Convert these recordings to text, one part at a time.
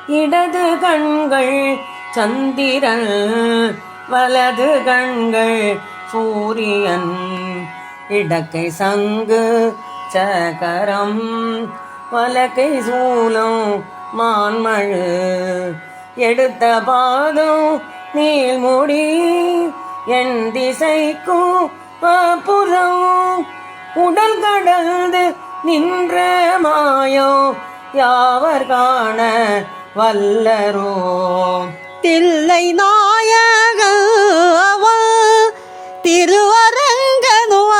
இடது கண்கள் சந்திரன் வலது கண்கள் சூரியன் இடக்கை சங்கு சகரம் வலக்கை சூலம் மான்மழு எடுத்த பாதம் நீள்முடி என் திசைக்கும் புறம் உடல் கடந்து நின்ற மாயோ யாவர் காண வல்லரோ தில்லை நாயக திருவரங்கனுவ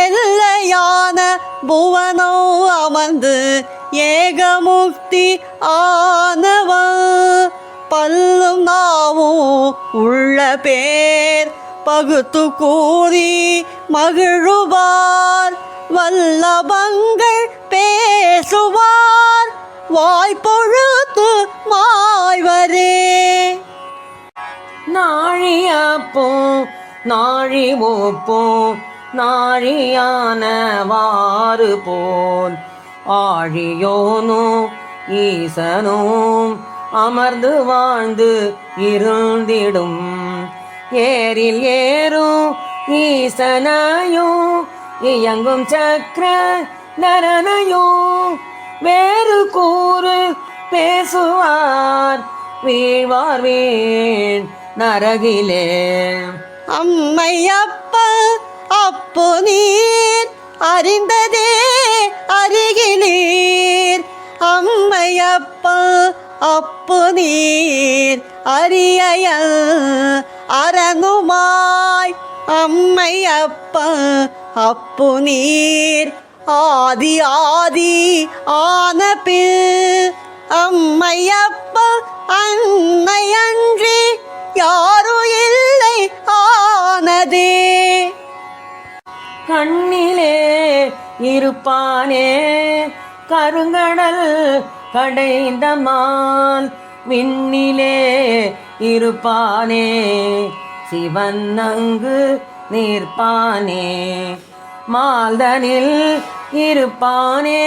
எல்லையான புவனோ அமர்ந்து ஏகமுக்தி ஆனவ பல்லும் நாவும் உள்ள பேர் பகுத்து கூறி மகிழுவார் வல்லபங்கள் பேசுவார் வாய்ப்பொழுத்து மாய்வரே நாழியப்போ நாழி ஓப்போ நாழியானவாறு போல் ஆழியோனோ ஈசனும் அமர்ந்து வாழ்ந்து இருந்திடும் ஏரில் ஏறும் ஈசனையும் இயங்கும் சக்கர நரனையும் வேறு கூறு பேசுவார் வீழ்வார் வீண் நரகிலே அம்மையப்ப அப்பு நீர் அறிந்ததே அருகிலீர் அம்மையப்ப அப்பு நீர் அரிய அரணுமாய் அம்மையப்ப அப்பு நீர் ஆதி ஆதி ஆன பில் அம்மையப்ப அன்னை அன்றி யாரும் இல்லை ஆனதே கண்ணிலே இருப்பானே கருங்கடல் கடைந்தமான் விண்ணிலே இருப்பானே சிவன் அங்கு நிற்பானே மால்தனில் இருப்பானே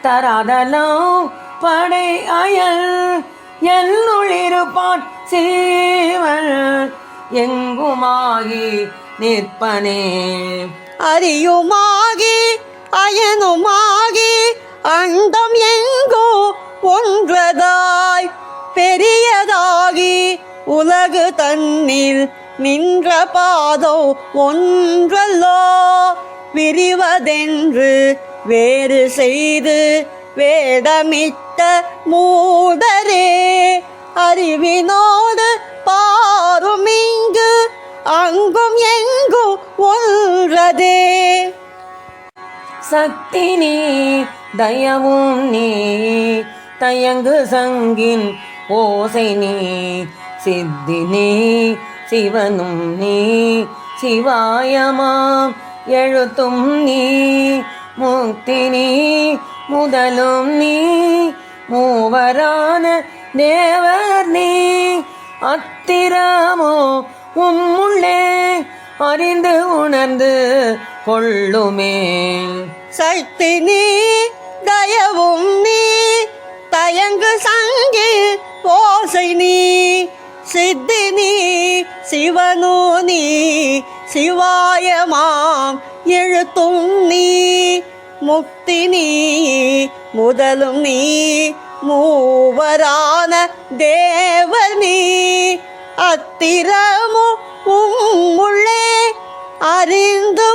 தராதலம் படை அயல் என்னுள் இருப்பான் சீவன் எங்குமாகி நிற்பனே அறியுமாகி அயனுமாகி அண்டம் எங்கோ ஒன்றதாய் பெரியதாகி உலகு தன்னில் நின்ற பாதோ ஒன்றல்லோ விரிவதென்று வேறு செய்து வேடமிட்ட மூடரே அறிவினோடு பாருமிங்கு அங்கும் எங்கும் ஒன்றதே சக்தி நீ தயவும் நீ தயங்கு சங்கின் ஓசை நீ சித்தி நீ சிவனும் நீ சிவாயமாம் எழுத்தும் நீ முக்தி நீ முதலும் நீ மூவரான தேவர் நீ அத்திரமோ உம்முள்ளே அறிந்து உணர்ந்து கொள்ளுமே சக்தி நீ தயவும் நீ தயங்கு சங்கில் ஓசை நீ சித்தி நீ சிவனு நீ சிவாயமாம் எழுத்தும் நீ முக்தி நீ முதலும் நீ மூவரான தேவர் நீ அத்திரமு உம்முள்ளே அறிந்து